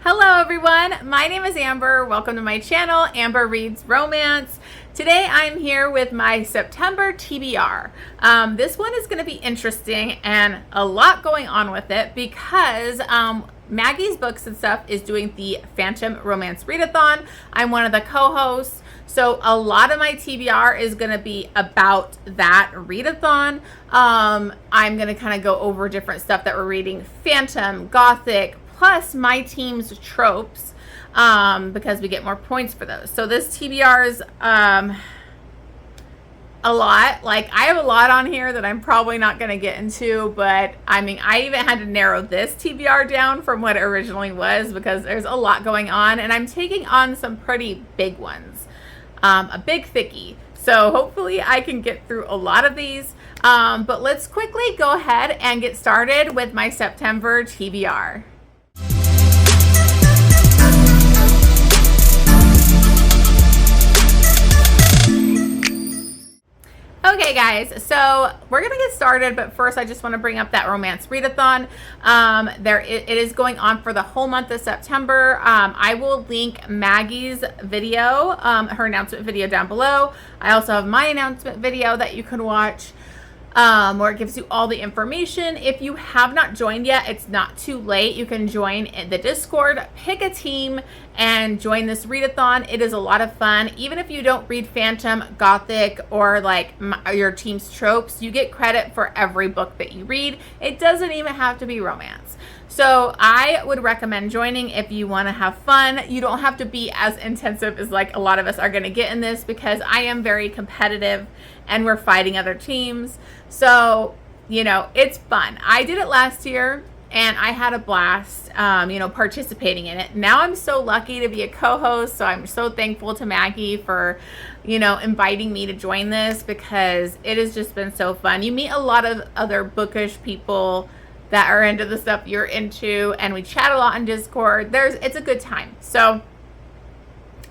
Hello everyone, my name is Amber. Welcome to my channel, Amber Reads Romance. Today I'm here with my September TBR. This one is going to be interesting and a lot going on with it because Maggie's Books and Stuff is doing the Phantom Romance Readathon. I'm one of the co-hosts, so a lot of my TBR is going to be about that readathon. I'm going to kind of go over different stuff that we're reading, Phantom, Gothic, plus my team's tropes, because we get more points for those. So this TBR is a lot. Like, I have a lot on here that I'm probably not going to get into, but I mean, I even had to narrow this TBR down from what it originally was because there's a lot going on, and I'm taking on some pretty big ones, a big thickie. So hopefully I can get through a lot of these, but let's quickly go ahead and get started with my September TBR. Okay guys, so we're gonna get started, but first I just want to bring up that romance readathon. It is going on for the whole month of September. I will link Maggie's video, her announcement video down below. I also have my announcement video that you can watch, where it gives you all the information. If you have not joined yet, it's not too late. You can join in the Discord, pick a team, and join this readathon. It is a lot of fun. Even if you don't read Phantom, Gothic, or like your team's tropes, you get credit for every book that you read. It doesn't even have to be romance. So I would recommend joining if you want to have fun. You don't have to be as intensive as like a lot of us are going to get in this, because I am very competitive and we're fighting other teams. So, you know, it's fun. I did it last year and I had a blast, participating in it. Now I'm so lucky to be a co-host. So I'm so thankful to Maggie for, inviting me to join this, because it has just been so fun. You meet a lot of other bookish people that are into the stuff you're into, and we chat a lot on Discord. It's a good time. So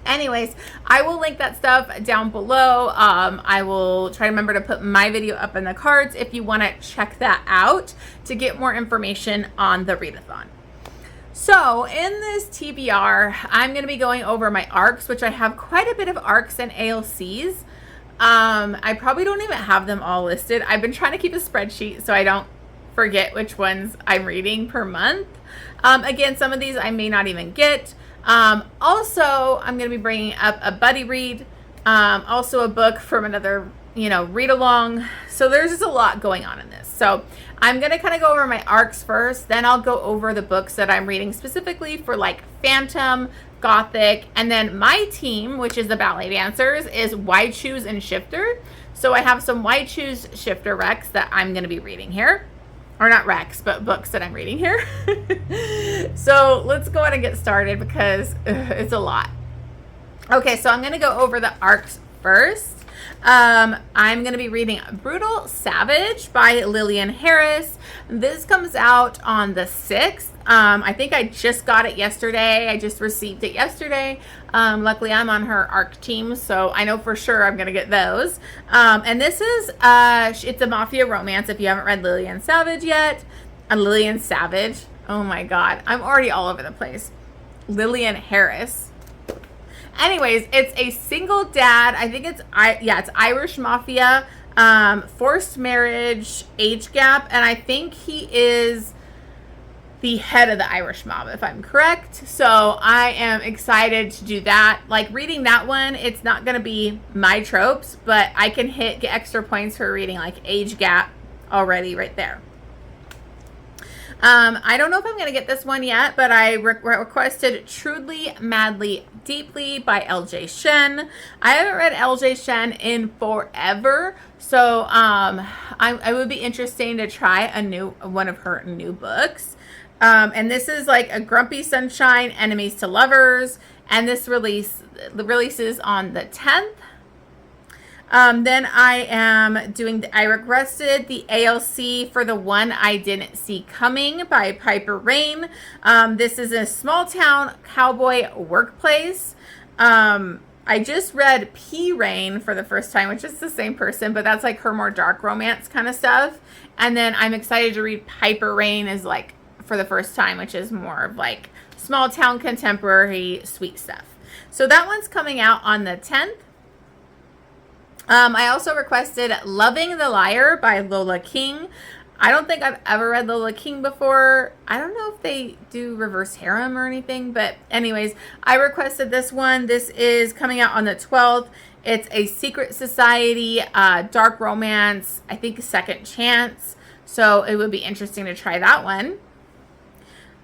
anyways, I will link that stuff down below. I will try to remember to put my video up in the cards if you want to check that out to get more information on the readathon. So in this TBR, I'm going to be going over my arcs, which I have quite a bit of arcs and ALCs. I probably don't even have them all listed. I've been trying to keep a spreadsheet so I don't forget which ones I'm reading per month. Again, some of these I may not even get. Also, I'm going to be bringing up a buddy read, also a book from another, read along. So there's just a lot going on in this. So I'm going to kind of go over my arcs first, then I'll go over the books that I'm reading specifically for like Phantom, Gothic, and then my team, which is the ballet dancers, is Wide Shoes and Shifter. So I have some Wide Shoes Shifter recs that I'm going to be reading here. Or not recs, but books that I'm reading here. So let's go ahead and get started because it's a lot. Okay, so I'm going to go over the arcs first. I'm going to be reading Brutal Savage by Lillian Harris. This comes out on the 6th. I think I just got it yesterday. I just received it yesterday. Luckily, I'm on her ARC team, so I know for sure I'm going to get those. And this is, it's a mafia romance if you haven't read Lillian Savage yet. Lillian Savage. Oh my God. I'm already all over the place. Lillian Harris. Anyways, it's a single dad. I think it's Irish mafia, forced marriage, age gap, and I think he is the head of the Irish mob, if I'm correct. So I am excited to do that. Like, reading that one, it's not going to be my tropes, but I can get extra points for reading like age gap already right there. I don't know if I'm going to get this one yet, but I requested Truly, Madly, Deeply by LJ Shen. I haven't read LJ Shen in forever, so I would be interesting to try one of her new books. And this is like a Grumpy Sunshine, Enemies to Lovers, and this releases on the 10th. Then I requested the ALC for The One I Didn't See Coming by Piper Rain. This is a small town cowboy workplace. I just read P. Rain for the first time, which is the same person, but that's like her more dark romance kind of stuff. And then I'm excited to read Piper Rain is like for the first time, which is more of like small town contemporary sweet stuff. So that one's coming out on the 10th. I also requested Loving the Liar by Lola King. I don't think I've ever read Lola King before. I don't know if they do reverse harem or anything, but anyways, I requested this one. This is coming out on the 12th. It's a secret society, dark romance, I think second chance. So it would be interesting to try that one.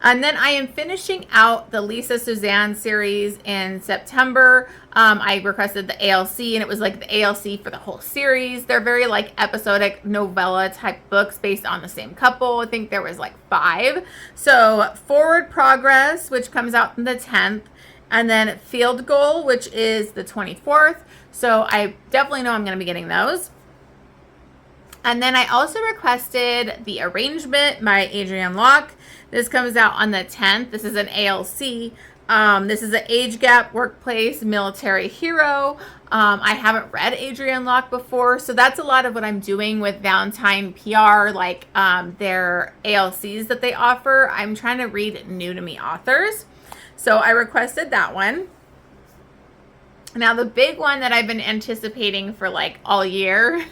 And then I am finishing out the Lisa Suzanne series in September. I requested the ALC, and it was like the ALC for the whole series. They're very like episodic novella type books based on the same couple. I think there was like 5. So Forward Progress, which comes out on the 10th, and then Field Goal, which is the 24th. So I definitely know I'm going to be getting those. And then I also requested The Arrangement by Adrienne Locke. This comes out on the 10th. This is an ALC. This is an age gap workplace military hero. I haven't read Adrienne Locke before, so that's a lot of what I'm doing with Valentine PR, like their ALCs that they offer. I'm trying to read new to me authors. So I requested that one. Now the big one that I've been anticipating for like all year,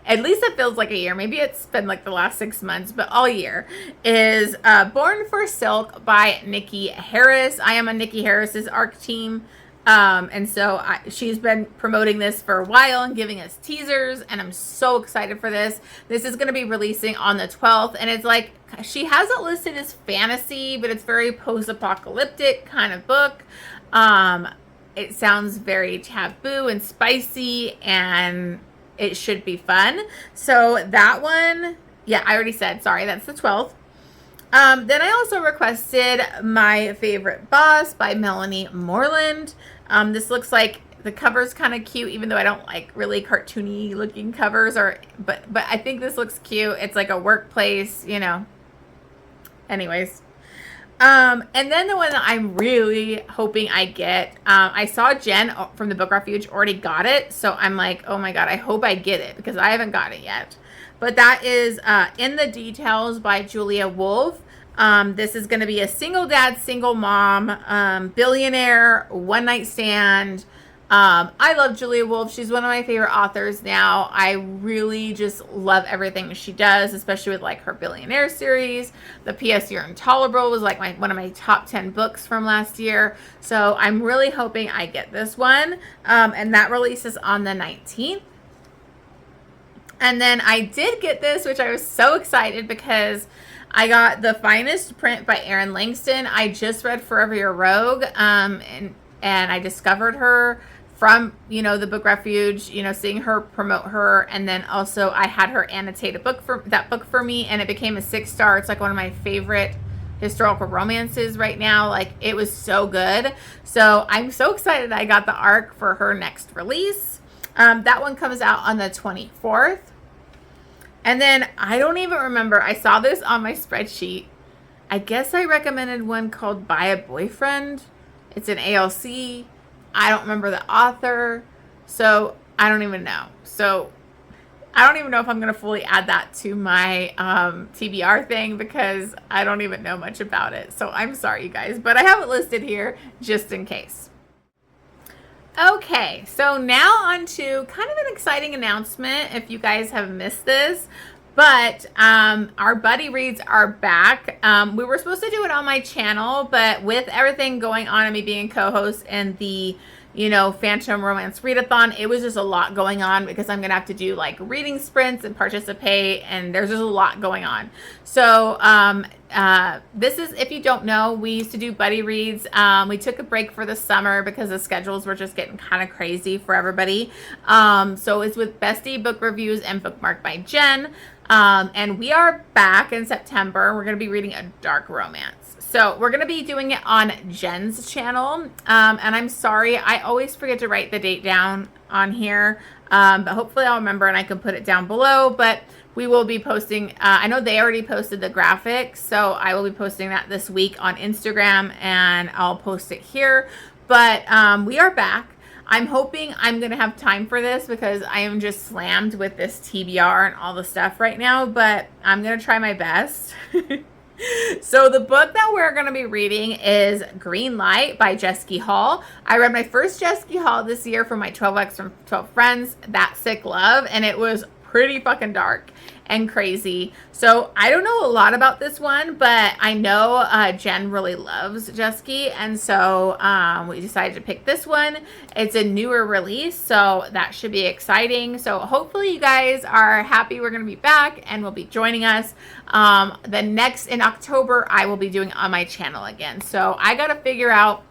at least it feels like a year, maybe it's been like the last 6 months, but all year, is Born for Silk by Nikki Harris. I am on Nikki Harris's ARC team. And so she's been promoting this for a while and giving us teasers, and I'm so excited for this. This is going to be releasing on the 12th, and it's like, she has it listed as fantasy, but it's very post-apocalyptic kind of book. It sounds very taboo and spicy, and it should be fun. So that one, yeah, I already said, sorry, that's the 12th. Then I also requested My Favorite Boss by Melanie Moreland. This looks like the cover's kind of cute, even though I don't like really cartoony looking covers, but I think this looks cute. It's like a workplace, you know. Anyways. And then the one that I'm really hoping I get, I saw Jen from the Book Refuge already got it. So I'm like, oh my God, I hope I get it because I haven't got it yet. But that is In the Details by Julia Wolf. This is going to be a single dad, single mom, billionaire, one night stand. I love Julia Wolf. She's one of my favorite authors now. I really just love everything she does, especially with like her Billionaire series. The P.S. You're Intolerable was like one of my top 10 books from last year. So I'm really hoping I get this one. And that releases on the 19th. And then I did get this, which I was so excited because I got The Finest Print by Erin Langston. I just read Forever Your Rogue, and I discovered her from, you know, the Book Refuge, you know, seeing her promote her, and then also I had her annotate that book for me, and it became a 6-star. It's like one of my favorite historical romances right now. Like, it was so good. So I'm so excited I got the ARC for her next release. That one comes out on the 24th. And then I don't even remember. I saw this on my spreadsheet. I guess I recommended one called By a Boyfriend. It's an ALC. I don't remember the author. So I don't even know. So I don't even know if I'm going to fully add that to my TBR thing because I don't even know much about it. So I'm sorry, you guys. But I have it listed here just in case. Okay, so now on to kind of an exciting announcement if you guys have missed this, but our buddy reads are back. We were supposed to do it on my channel, but with everything going on and me being co-host and the, you know, Phantom Romance Readathon, it was just a lot going on because I'm gonna have to do like reading sprints and participate, and there's just a lot going on. So this is, if you don't know, we used to do buddy reads. We took a break for the summer because the schedules were just getting kind of crazy for everybody. So it's with Bestie Book Reviews and Bookmark by Jen. And we are back in September. We're going to be reading a dark romance. So we're going to be doing it on Jen's channel. And I'm sorry, I always forget to write the date down on here. But hopefully I'll remember and I can put it down below. But we will be posting, I know they already posted the graphics, so I will be posting that this week on Instagram, and I'll post it here. But we are back. I'm hoping I'm going to have time for this because I am just slammed with this TBR and all the stuff right now, but I'm going to try my best. So the book that we're going to be reading is Green Light by Jeske Hall. I read my first Jeske Hall this year for my 12X from 12 Friends, That Sick Love, and it was pretty fucking dark and crazy. So I don't know a lot about this one, but I know Jen really loves Jeske, and so we decided to pick this one. It's a newer release, so that should be exciting. So hopefully you guys are happy we're going to be back and will be joining us. The next in October I will be doing on my channel again. So I got to figure out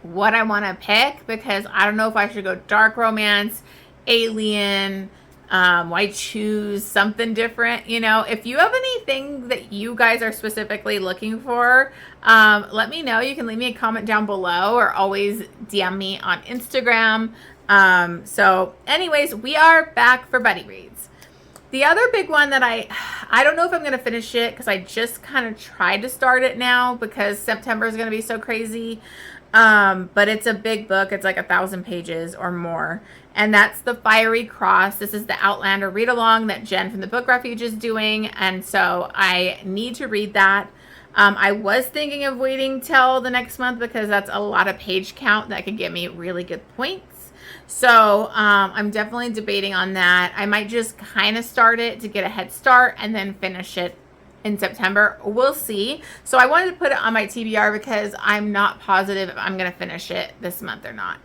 what I want to pick, because I don't know if I should go dark romance, alien, why choose something different. You know, if you have anything that you guys are specifically looking for, let me know. You can leave me a comment down below, or always DM me on Instagram. So anyways, we are back for buddy reads. The other big one that I don't know if I'm going to finish it, because I just kind of tried to start it now because September is going to be so crazy. But it's a big book. It's like 1,000 pages or more. And that's The Fiery Cross. This is the Outlander read along that Jen from the Book Refuge is doing. And so I need to read that. I was thinking of waiting till the next month, because that's a lot of page count that could give me really good points. So I'm definitely debating on that. I might just kind of start it to get a head start and then finish it in September. We'll see. So I wanted to put it on my TBR because I'm not positive if I'm going to finish it this month or not.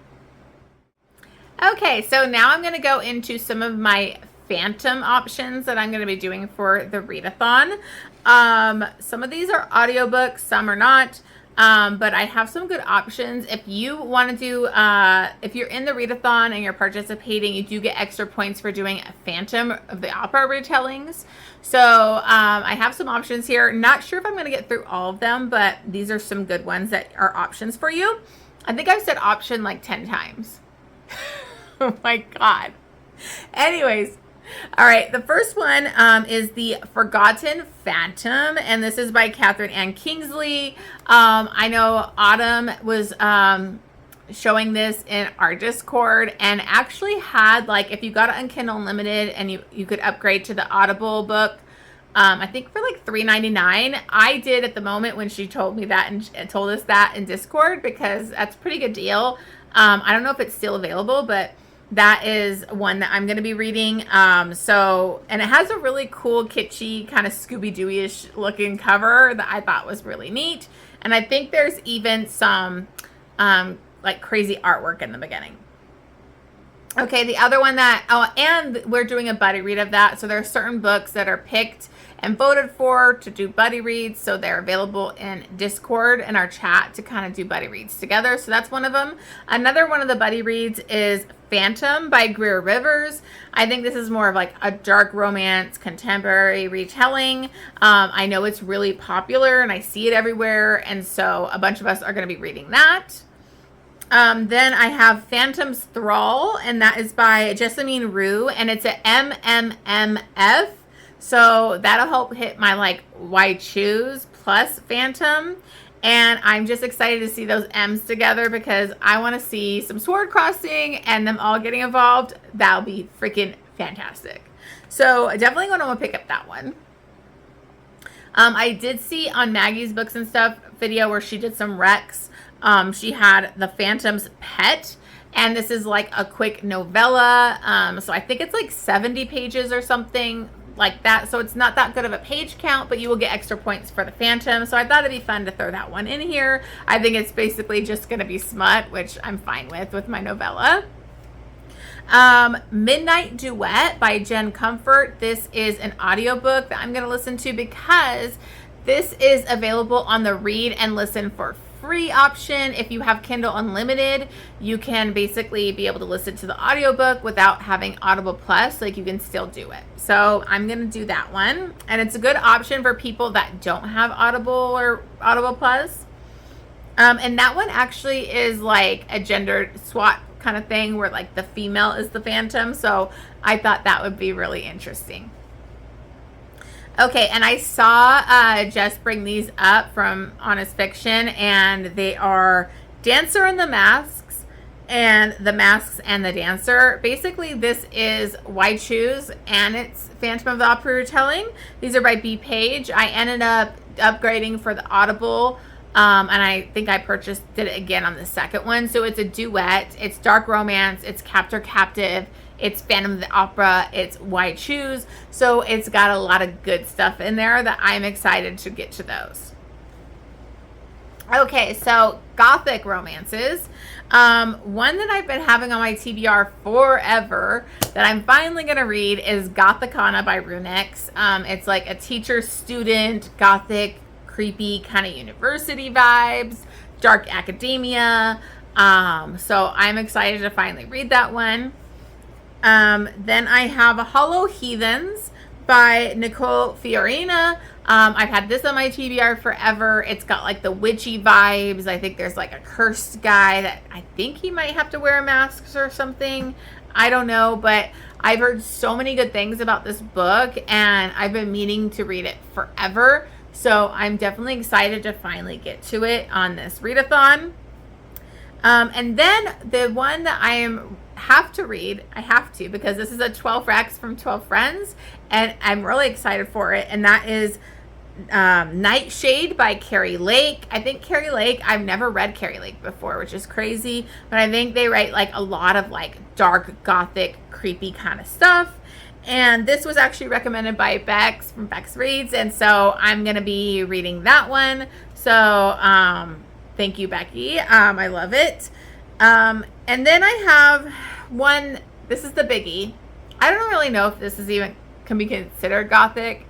Okay, so now I'm going to go into some of my Phantom options that I'm going to be doing for the readathon. Some of these are audiobooks, some are not. But I have some good options. If you want to do, if you're in the readathon and you're participating, you do get extra points for doing a Phantom of the Opera retellings. So I have some options here. Not sure if I'm going to get through all of them, but these are some good ones that are options for you. I think I've said option like 10 times. Oh my God. Anyways. All right, the first one is The Forgotten Phantom, and this is by Catherine Ann Kingsley. I know Autumn was showing this in our Discord, and actually had, like, if you got it on Kindle Unlimited and you could upgrade to the Audible book, I think for like $3.99. I did at the moment when she told me that and told us that in Discord, because that's a pretty good deal. I don't know if it's still available, but that is one that I'm going to be reading. And it has a really cool, kitschy, kind of Scooby-Doo-ish looking cover that I thought was really neat. And I think there's even some, like, crazy artwork in the beginning. Okay, the other one that, and we're doing a buddy read of that. So there are certain books that are picked and voted for to do buddy reads. So they're available in Discord in our chat to kind of do buddy reads together. So that's one of them. Another one of the buddy reads is Phantom by Greer Rivers. I think this is more of like a dark romance, contemporary retelling. I know it's really popular and I see it everywhere. And so a bunch of us are going to be reading that. Then I have Phantom's Thrall, and that is by Jessamine Rue, and it's a MMMF. So that'll help hit my, like, why choose plus Phantom. And I'm just excited to see those M's together, because I want to see some sword crossing and them all getting involved. That'll be freaking fantastic. So definitely going to want to pick up that one. I did see on Maggie's Books and Stuff video where she did some recs. She had The Phantom's Pet, and this is like a quick novella. So I think it's like 70 pages or something like that. So it's not that good of a page count, but you will get extra points for the Phantom. So I thought it'd be fun to throw that one in here. I think it's basically just going to be smut, which I'm fine with my novella. Midnight Duet by Jen Comfort. This is an audiobook that I'm going to listen to, because this is available on the read and listen for free option. If you have Kindle Unlimited, you can basically be able to listen to the audiobook without having Audible Plus. Like, you can still do it. So I'm going to do that one. And it's a good option for people that don't have Audible or Audible Plus. And that one actually is like a gender swap kind of thing where, like, the female is the Phantom. So I thought that would be really interesting. Okay, and I saw Jess bring these up from Honest Fiction, and they are Dancer in the Masks, and The Masks and the Dancer. Basically, this is Why Choose, and it's Phantom of the Opera retelling. These are by B. Page. I ended up upgrading for the Audible, and I think I did it again on the second one. So it's a duet. It's dark romance. It's captive. It's Phantom of the Opera. It's Why Choose. So it's got a lot of good stuff in there that I'm excited to get to those. Okay, so gothic romances. One that I've been having on my TBR forever that I'm finally going to read is Gothicana by Runex. It's like a teacher-student, gothic, creepy kind of university vibes, dark academia. So I'm excited to finally read that one. Then I have Hollow Heathens by Nicole Fiorina. I've had this on my TBR forever. It's got like the witchy vibes. I think there's like a cursed guy that I think he might have to wear masks or something. I don't know, but I've heard so many good things about this book and I've been meaning to read it forever. So I'm definitely excited to finally get to it on this readathon. And then the one that I have to read because this is a 12 Recs from 12 Friends and I'm really excited for it, and that is Nightshade by Carrie Lake. I think Carrie Lake, I've never read Carrie Lake before, which is crazy, but I think they write like a lot of like dark gothic creepy kind of stuff, and this was actually recommended by Bex from Bex Reads, and so I'm gonna be reading that one. So thank you, Becky. I love it. And then I have one, this is the biggie. I don't really know if this is even can be considered gothic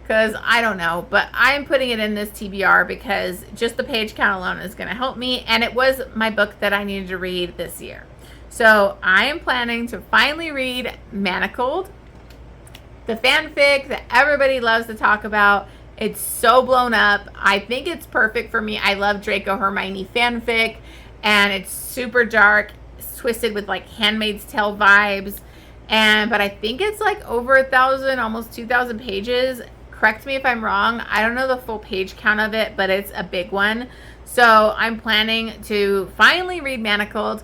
because I don't know, but I'm putting it in this TBR because just the page count alone is going to help me, and it was my book that I needed to read this year. So I am planning to finally read Manacled, the fanfic that everybody loves to talk about. It's so blown up. I think it's perfect for me. I love Draco Hermione fanfic, and it's super dark. It's twisted with like Handmaid's Tale vibes. But I think it's like over 1,000, almost 2,000 pages. Correct me if I'm wrong. I don't know the full page count of it, but it's a big one. So I'm planning to finally read Manacled.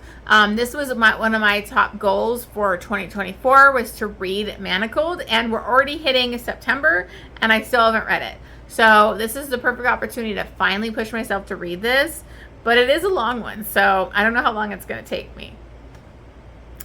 This was one of my top goals for 2024 was to read Manacled, and we're already hitting September and I still haven't read it. So this is the perfect opportunity to finally push myself to read this, but it is a long one, so I don't know how long it's going to take me.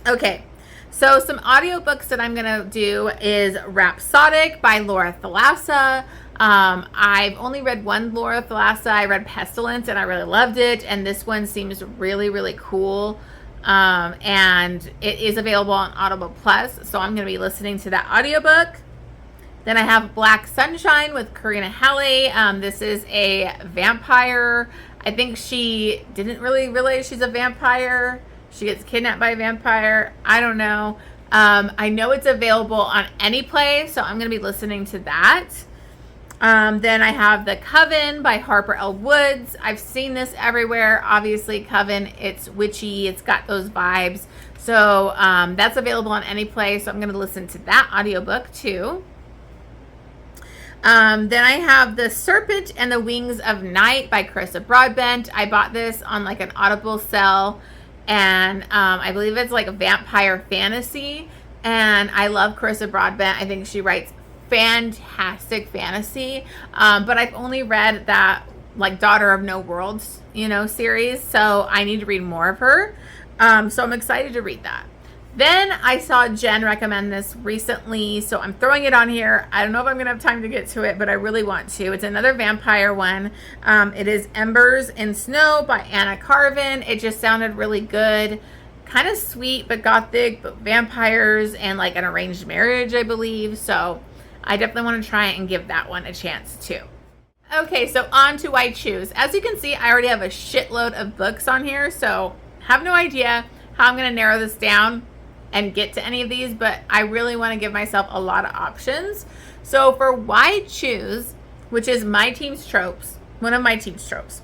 Okay. So some audiobooks that I'm going to do is Rhapsodic by Laura Thalassa. I've only read one Laura Thalassa. I read Pestilence and I really loved it. And this one seems really, really cool. And it is available on Audible Plus. So I'm going to be listening to that audiobook. Then I have Black Sunshine with Karina Halle. This is a vampire. I think she didn't really realize she's a vampire. She gets kidnapped by a vampire. I don't know. I know it's available on Anyplay, so I'm going to be listening to that. Then I have The Coven by Harper L. Woods. I've seen this everywhere. Obviously, Coven, it's witchy. It's got those vibes. So that's available on Anyplay, so I'm going to listen to that audiobook too. Then I have The Serpent and the Wings of Night by Carissa Broadbent. I bought this on like an Audible sale. And I believe it's like a vampire fantasy. And I love Carissa Broadbent. I think she writes fantastic fantasy. But I've only read that like Daughter of No Worlds, series. So I need to read more of her. So I'm excited to read that. Then I saw Jen recommend this recently, so I'm throwing it on here. I don't know if I'm going to have time to get to it, but I really want to. It's another vampire one. It is Embers in Snow by Anna Carvin. It just sounded really good. Kind of sweet, but gothic, but vampires and like an arranged marriage, I believe. So I definitely want to try and give that one a chance too. Okay, so on to Why Choose. As you can see, I already have a shitload of books on here, so have no idea how I'm going to narrow this down and get to any of these, but I really want to give myself a lot of options. So for Why Choose, which is my team's tropes, one of my team's tropes,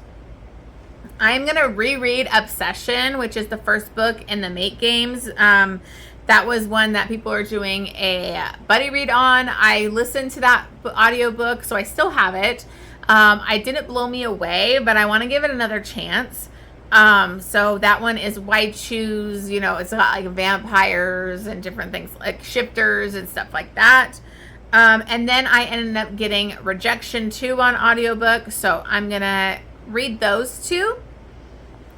I'm going to reread Obsession, which is the first book in the Mate Games. That was one that people are doing a buddy read on. I listened to that audiobook, so I still have it. It didn't blow me away, but I want to give it another chance. So that one is White Shoes. You know, it's got like vampires and different things like shifters and stuff like that. And then I ended up getting Rejection 2 on audiobook. So I'm going to read those two.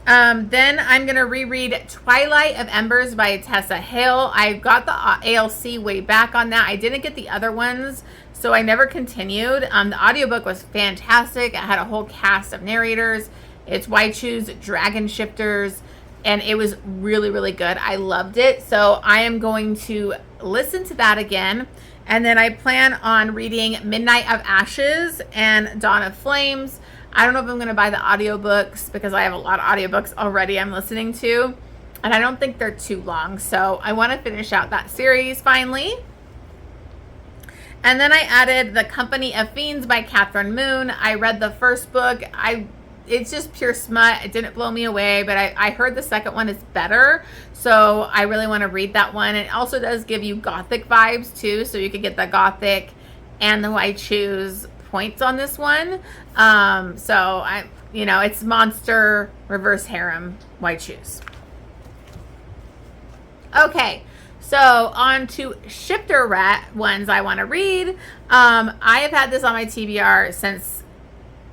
Then I'm going to reread Twilight of Embers by Tessa Hale. I got the ALC way back on that. I didn't get the other ones, so I never continued. The audiobook was fantastic. It had a whole cast of narrators. It's White Shoes, Dragon Shifters, and it was really, really good. I loved it. So I am going to listen to that again. And then I plan on reading Midnight of Ashes and Dawn of Flames. I don't know if I'm going to buy the audiobooks because I have a lot of audiobooks already I'm listening to. And I don't think they're too long. So I want to finish out that series finally. And then I added The Company of Fiends by Catherine Moon. I read the first book. It's just pure smut. It didn't blow me away, but I heard the second one is better. So I really want to read that one. It also does give you gothic vibes too. So you could get the gothic and the White Shoes points on this one. So it's monster reverse harem White Shoes. Okay, so on to shifter rat ones I want to read. I have had this on my TBR since,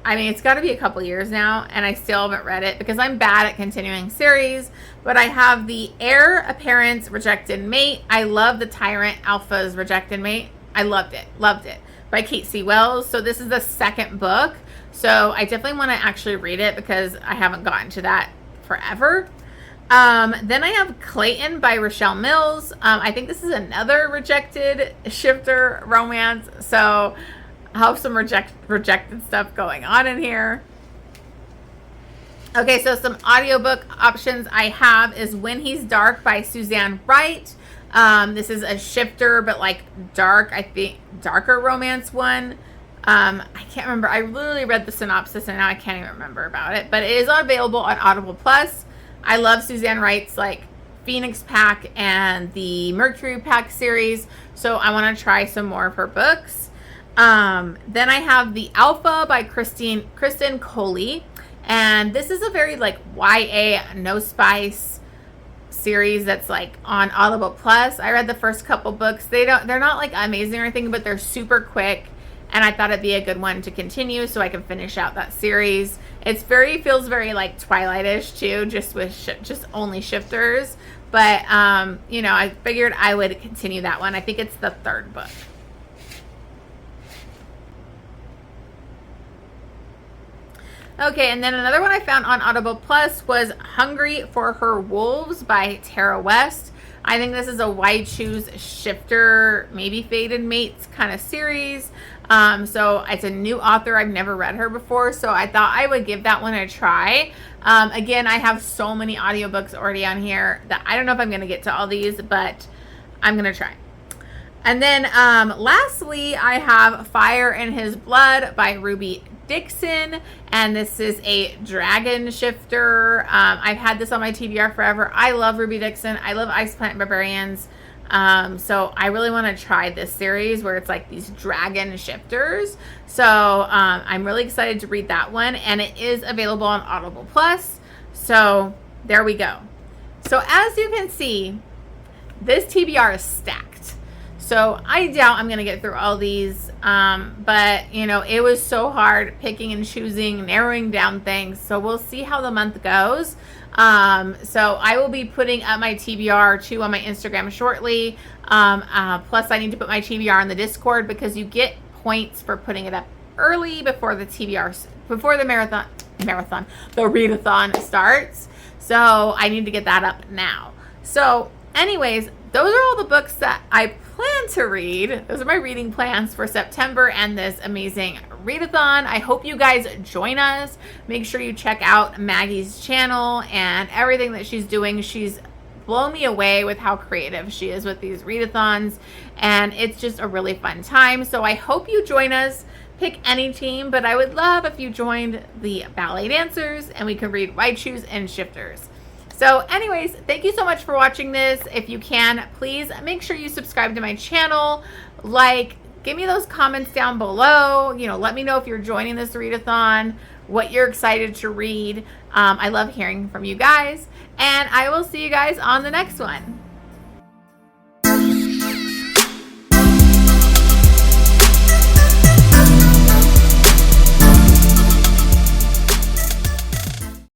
it's got to be a couple years now, and I still haven't read it because I'm bad at continuing series. But I have the Heir Apparent's Rejected Mate. I love the Tyrant Alpha's Rejected Mate. I loved it by Kate C. Wells. So this is the second book. So I definitely want to actually read it because I haven't gotten to that forever. Then I have Clayton by Rochelle Mills. I think this is another rejected shifter romance. So I have some rejected stuff going on in here. Okay, so some audiobook options I have is When He's Dark by Suzanne Wright. This is a shifter, but like dark, I think darker romance one. I can't remember. I literally read the synopsis and now I can't even remember about it, but it is available on Audible Plus. I love Suzanne Wright's like Phoenix Pack and the Mercury Pack series. So I want to try some more of her books. Then I have The Alpha by Kristen Coley. And this is a very like YA no spice series that's like on Audible Plus. I read the first couple books. They're not like amazing or anything, but they're super quick. And I thought it'd be a good one to continue so I can finish out that series. Feels very like Twilight-ish too, just with just only shifters. But I figured I would continue that one. I think it's the third book. Okay, and then another one I found on Audible Plus was Hungry for Her Wolves by Tara West. I think this is a White Shoes shifter, maybe Fated Mates kind of series. So it's a new author. I've never read her before, so I thought I would give that one a try. Again, I have so many audiobooks already on here that I don't know if I'm going to get to all these, but I'm going to try. And then lastly, I have Fire in His Blood by Ruby Dixon, and this is a dragon shifter. I've had this on my TBR forever. I love Ruby Dixon. I love Ice Planet Barbarians. So I really want to try this series where it's like these dragon shifters. So I'm really excited to read that one, and it is available on Audible Plus. So there we go. So as you can see, this TBR is stacked. So I doubt I'm going to get through all these, but it was so hard picking and choosing, narrowing down things. So we'll see how the month goes. So I will be putting up my TBR too on my Instagram shortly. Plus I need to put my TBR on the Discord because you get points for putting it up early before the TBR, before the the readathon starts. So I need to get that up now. So anyways, those are all the books that I plan to read. Those are my reading plans for September and this amazing readathon. I hope you guys join us. Make sure you check out Maggie's channel and everything that she's doing. She's blown me away with how creative she is with these readathons, and it's just a really fun time. So I hope you join us. Pick any team, but I would love if you joined the ballet dancers and we can read White Shoes and Shifters. So anyways, thank you so much for watching this. If you can, please make sure you subscribe to my channel. Give me those comments down below. Let me know if you're joining this readathon, what you're excited to read. I love hearing from you guys, and I will see you guys on the next one.